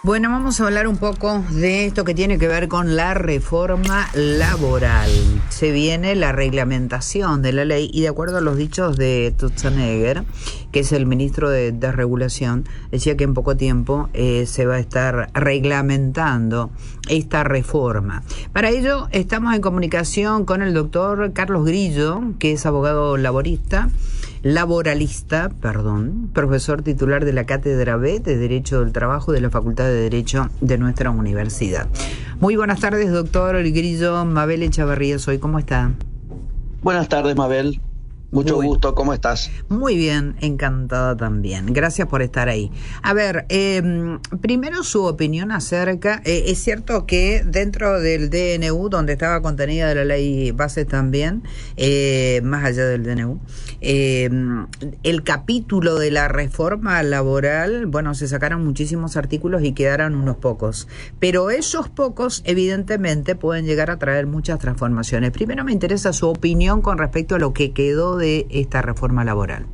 Bueno, vamos a hablar un poco de esto que tiene que ver con la reforma laboral. Se viene la reglamentación de la ley y de acuerdo a los dichos de Sturzenegger, que es el ministro de Desregulación, decía que en poco tiempo se va a estar reglamentando esta reforma. Para ello estamos en comunicación con el doctor Carlos Grillo, que es abogado laboralista, profesor titular de la Cátedra B de Derecho del Trabajo de la Facultad de Derecho de nuestra universidad. Muy buenas tardes, doctor Grillo. Mabel Echavarría soy. ¿Cómo está? Buenas tardes, Mabel. Mucho gusto, ¿cómo estás? Muy bien, encantada también. Gracias por estar ahí. A ver, primero su opinión acerca, es cierto que dentro del DNU, donde estaba contenida la ley base también, más allá del DNU, el capítulo de la reforma laboral, bueno, se sacaron muchísimos artículos y quedaron unos pocos, pero esos pocos evidentemente pueden llegar a traer muchas transformaciones. Primero me interesa su opinión con respecto a lo que quedó de esta reforma laboral.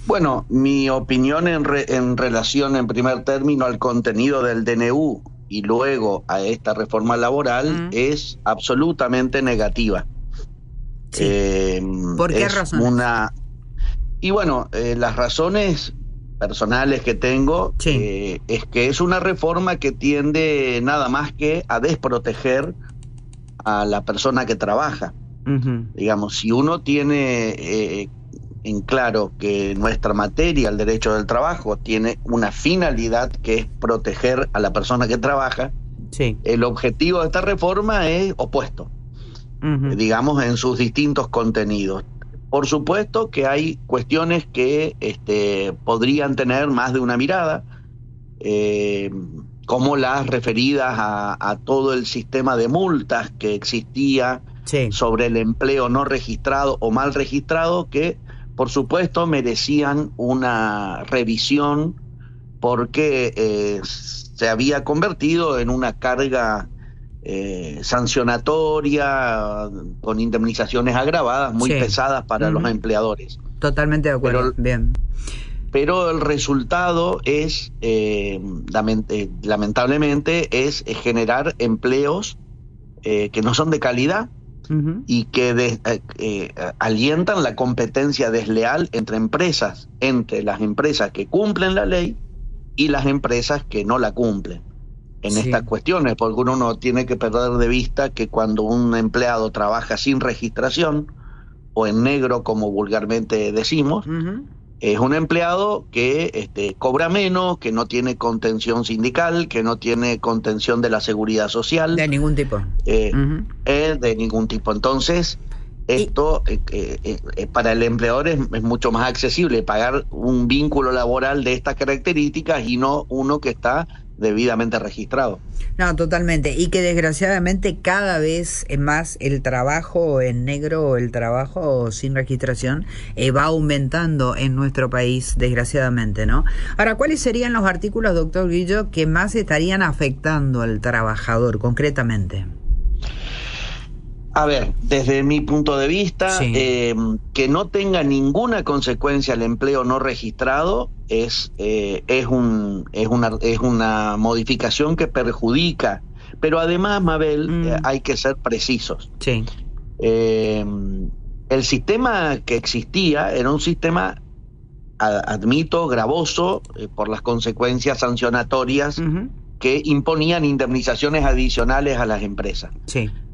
Bueno, mi opinión en relación, en primer término, al contenido del DNU y luego a esta reforma laboral es absolutamente negativa. Sí. ¿Por qué razones? Y bueno, las razones personales que tengo es que es una reforma que tiende nada más que a desproteger a la persona que trabaja. Digamos, si uno tiene en claro que nuestra materia, el derecho del trabajo, tiene una finalidad que es proteger a la persona que trabaja, el objetivo de esta reforma es opuesto, digamos, en sus distintos contenidos. Por supuesto que hay cuestiones que podrían tener más de una mirada, como las referidas a todo el sistema de multas que existía sobre el empleo no registrado o mal registrado, que por supuesto merecían una revisión porque se había convertido en una carga sancionatoria con indemnizaciones agravadas muy pesadas para los empleadores. Totalmente de acuerdo. Bien. Pero el resultado es, lamentablemente, es generar empleos que no son de calidad y que alientan la competencia desleal entre las empresas que cumplen la ley y las empresas que no la cumplen en estas cuestiones, porque uno no tiene que perder de vista que cuando un empleado trabaja sin registración o en negro, como vulgarmente decimos, es un empleado que cobra menos, que no tiene contención sindical, que no tiene contención de la seguridad social. De ningún tipo. De ningún tipo. Entonces, esto para el empleador es mucho más accesible pagar un vínculo laboral de estas características y no uno que está debidamente registrado. No, totalmente. Y que desgraciadamente cada vez más el trabajo en negro o el trabajo sin registración va aumentando en nuestro país, desgraciadamente, ¿no? Ahora, ¿cuáles serían los artículos, doctor Grillo, que más estarían afectando al trabajador concretamente? A ver, desde mi punto de vista, que no tenga ninguna consecuencia el empleo no registrado es una modificación que perjudica. Pero además, Mabel, hay que ser precisos. El sistema que existía era un sistema, admito, gravoso por las consecuencias sancionatorias que imponían indemnizaciones adicionales a las empresas.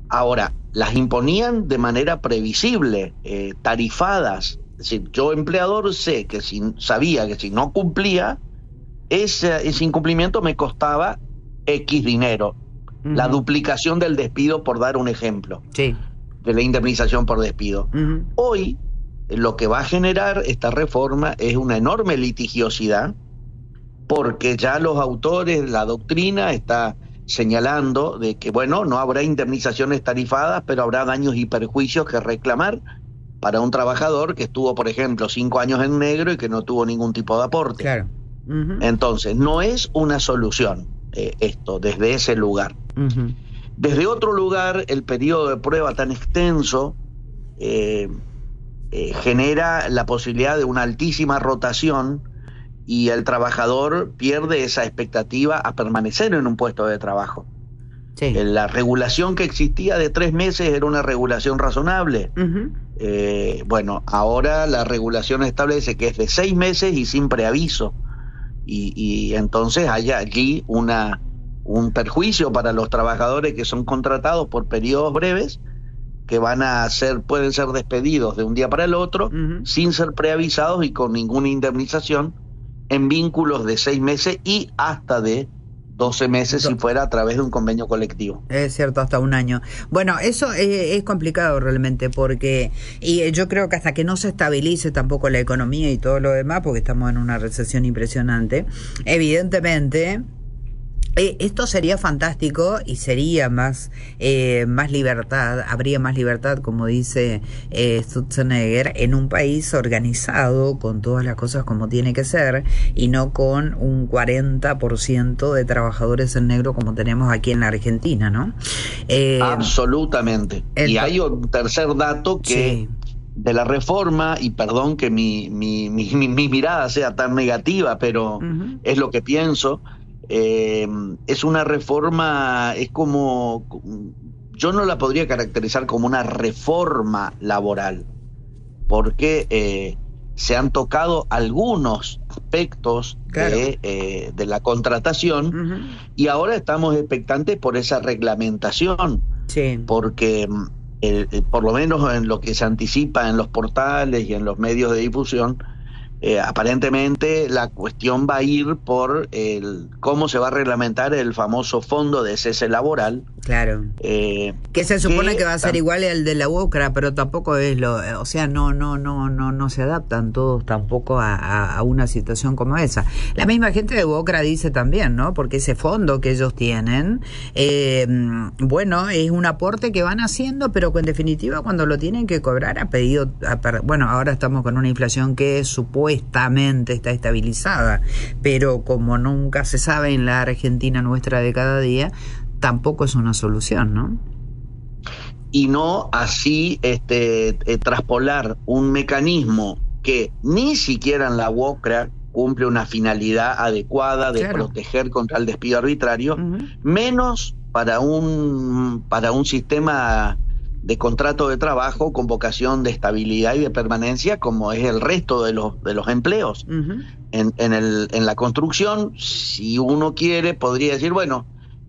Ahora, las imponían de manera previsible, tarifadas. Es decir, yo empleador sabía que si no cumplía, ese incumplimiento me costaba X dinero. La duplicación del despido, por dar un ejemplo, de la indemnización por despido. Hoy, lo que va a generar esta reforma es una enorme litigiosidad, porque ya los autores, la doctrina está señalando de que, bueno, no habrá indemnizaciones tarifadas, pero habrá daños y perjuicios que reclamar para un trabajador que estuvo, por ejemplo, 5 años en negro y que no tuvo ningún tipo de aporte. Entonces, no es una solución esto desde ese lugar. Desde otro lugar, el periodo de prueba tan extenso genera la posibilidad de una altísima rotación y el trabajador pierde esa expectativa a permanecer en un puesto de trabajo. Sí. La regulación que existía de 3 meses era una regulación razonable. Bueno, ahora la regulación establece que es de 6 meses y sin preaviso. Y entonces hay allí un perjuicio para los trabajadores que son contratados por periodos breves, que pueden ser despedidos de un día para el otro, sin ser preavisados y con ninguna indemnización, en vínculos de 6 meses y hasta de 12 meses si fuera a través de un convenio colectivo. Es cierto, hasta un año. Bueno, eso es complicado realmente porque yo creo que hasta que no se estabilice tampoco la economía y todo lo demás, porque estamos en una recesión impresionante, evidentemente esto sería fantástico y sería más libertad, habría más libertad, como dice Sturzenegger, en un país organizado con todas las cosas como tiene que ser y no con un 40% de trabajadores en negro como tenemos aquí en la Argentina, ¿no? Absolutamente. Y hay un tercer dato que... Sí. De la reforma, y perdón que mi mirada sea tan negativa, pero es lo que pienso. Es una reforma, es como, yo no la podría caracterizar como una reforma laboral, porque se han tocado algunos aspectos de la contratación y ahora estamos expectantes por esa reglamentación, porque por lo menos en lo que se anticipa en los portales y en los medios de difusión, aparentemente la cuestión va a ir por cómo se va a reglamentar el famoso fondo de cese laboral. Claro. Que se supone que va a ser igual al de la UOCRA, pero tampoco es o sea, no se adaptan todos tampoco a una situación como esa. La misma gente de UOCRA dice también, ¿no? Porque ese fondo que ellos tienen, bueno, es un aporte que van haciendo, pero que en definitiva cuando lo tienen que cobrar bueno, ahora estamos con una inflación que supuestamente está estabilizada, pero como nunca se sabe en la Argentina nuestra de cada día, tampoco es una solución, ¿no? Y no así traspolar un mecanismo que ni siquiera en la UOCRA cumple una finalidad adecuada de proteger contra el despido arbitrario, menos para un sistema de contrato de trabajo con vocación de estabilidad y de permanencia como es el resto de los empleos. En la construcción, si uno quiere, podría decir, bueno,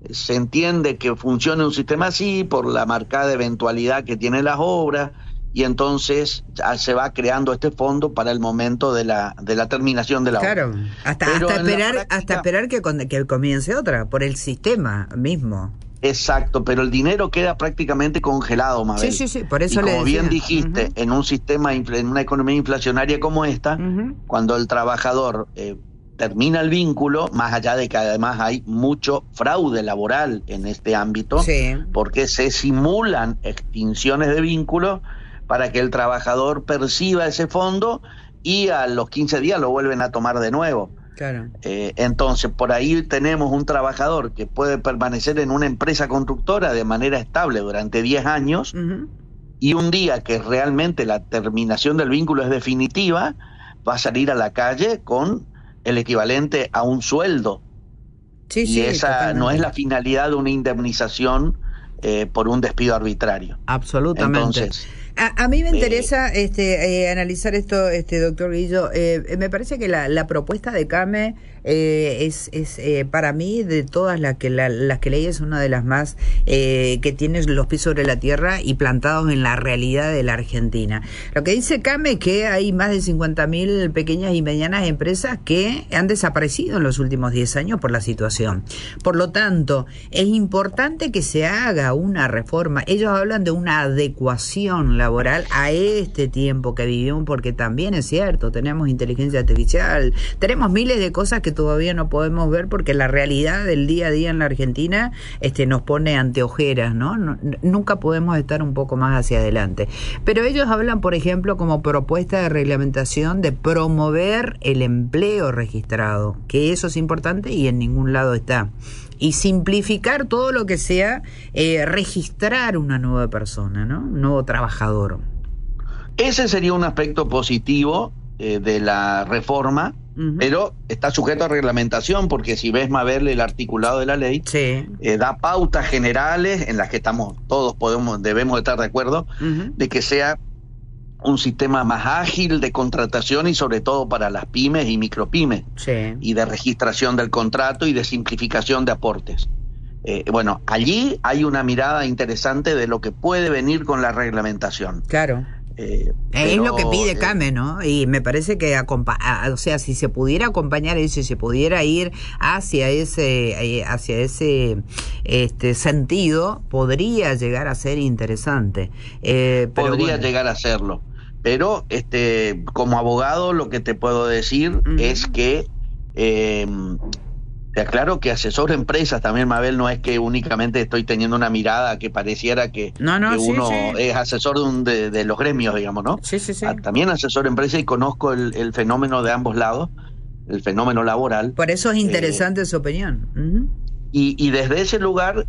se entiende que funcione un sistema así por la marcada eventualidad que tienen las obras y entonces se va creando este fondo para el momento de la terminación de la obra. Hasta esperar que comience otra, por el sistema mismo. Exacto, pero el dinero queda prácticamente congelado, Mabel. Sí, por eso como bien dijiste, en un sistema, en una economía inflacionaria como esta, cuando el trabajador termina el vínculo, más allá de que además hay mucho fraude laboral en este ámbito, porque se simulan extinciones de vínculos para que el trabajador perciba ese fondo y a los 15 días lo vuelven a tomar de nuevo. Entonces, por ahí tenemos un trabajador que puede permanecer en una empresa constructora de manera estable durante 10 años y un día que realmente la terminación del vínculo es definitiva, va a salir a la calle con el equivalente a un sueldo. Y esa totalmente. No es la finalidad de una indemnización por un despido arbitrario. Absolutamente. Entonces, a mí me interesa analizar esto, doctor Guillo. Me parece que la propuesta de CAME es para mí, de todas las que leí, es una de las más que tiene los pies sobre la tierra y plantados en la realidad de la Argentina. Lo que dice CAME es que hay más de 50.000 pequeñas y medianas empresas que han desaparecido en los últimos 10 años por la situación. Por lo tanto, es importante que se haga una reforma. Ellos hablan de una adecuación laboral a este tiempo que vivimos, porque también es cierto, tenemos inteligencia artificial, tenemos miles de cosas que todavía no podemos ver porque la realidad del día a día en la Argentina nos pone ante ojeras, ¿no? Nunca podemos estar un poco más hacia adelante. Pero ellos hablan, por ejemplo, como propuesta de reglamentación de promover el empleo registrado, que eso es importante y en ningún lado está. Y simplificar todo lo que sea registrar una nueva persona, ¿no? Un nuevo trabajador. Ese sería un aspecto positivo de la reforma, pero está sujeto a reglamentación, porque si ves, Mabel, el articulado de la ley, da pautas generales en las que todos debemos estar de acuerdo, de que sea un sistema más ágil de contratación y sobre todo para las pymes y micropymes, y de registración del contrato y de simplificación de aportes. Bueno, allí hay una mirada interesante de lo que puede venir con la reglamentación. Claro. Es lo que pide CAME, ¿no? Y me parece que o sea, si se pudiera acompañar eso, si se pudiera ir hacia ese sentido, podría llegar a ser interesante. Podría llegar a serlo. Pero como abogado, lo que te puedo decir es que te aclaro que asesor empresas también, Mabel, no es que únicamente estoy teniendo una mirada que pareciera que uno es asesor de los gremios, digamos, ¿no? Sí. También asesor empresa y conozco el fenómeno de ambos lados, el fenómeno laboral. Por eso es interesante su opinión. Y desde ese lugar,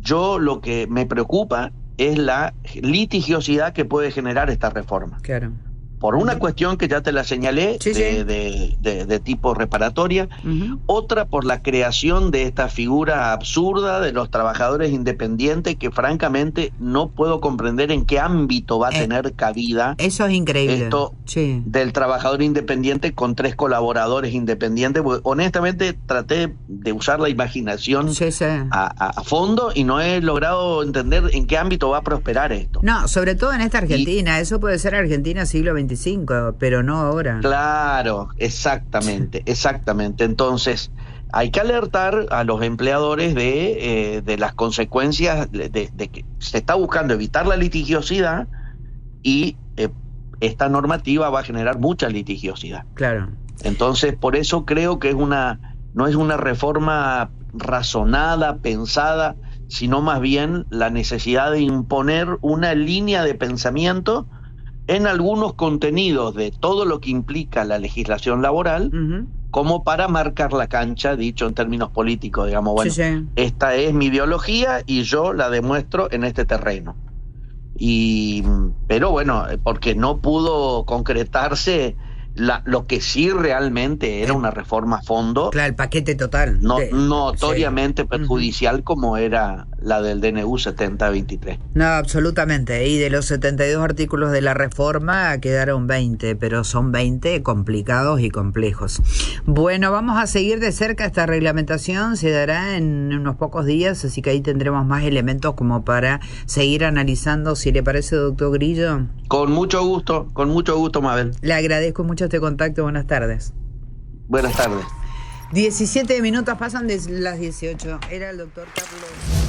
yo lo que me preocupa es la litigiosidad que puede generar esta reforma. Claro. Por una cuestión que ya te la señalé, de tipo reparatoria, otra por la creación de esta figura absurda de los trabajadores independientes, que francamente no puedo comprender en qué ámbito va a tener cabida. Eso es increíble. Esto del trabajador independiente con 3 colaboradores independientes, porque honestamente traté de usar la imaginación a fondo y no he logrado entender en qué ámbito va a prosperar esto. No, sobre todo en esta Argentina, eso puede ser Argentina siglo XXI. Pero no ahora. Claro, exactamente. Entonces, hay que alertar a los empleadores de las consecuencias de que se está buscando evitar la litigiosidad y esta normativa va a generar mucha litigiosidad. Claro. Entonces, por eso creo que no es una reforma razonada, pensada, sino más bien la necesidad de imponer una línea de pensamiento en algunos contenidos de todo lo que implica la legislación laboral, como para marcar la cancha, dicho en términos políticos, digamos, bueno, esta es mi ideología y yo la demuestro en este terreno. Pero bueno, porque no pudo concretarse lo que sí realmente era una reforma a fondo. Claro, el paquete total. Notoriamente perjudicial como era la del DNU 7023. No, absolutamente. Y de los 72 artículos de la reforma quedaron 20, pero son 20 complicados y complejos. Bueno, vamos a seguir de cerca esta reglamentación. Se dará en unos pocos días, así que ahí tendremos más elementos como para seguir analizando, si le parece, doctor Grillo. Con mucho gusto, Mabel. Le agradezco mucho este contacto. Buenas tardes. Buenas tardes. 17 minutos pasan de las 18. Era el doctor Carlos.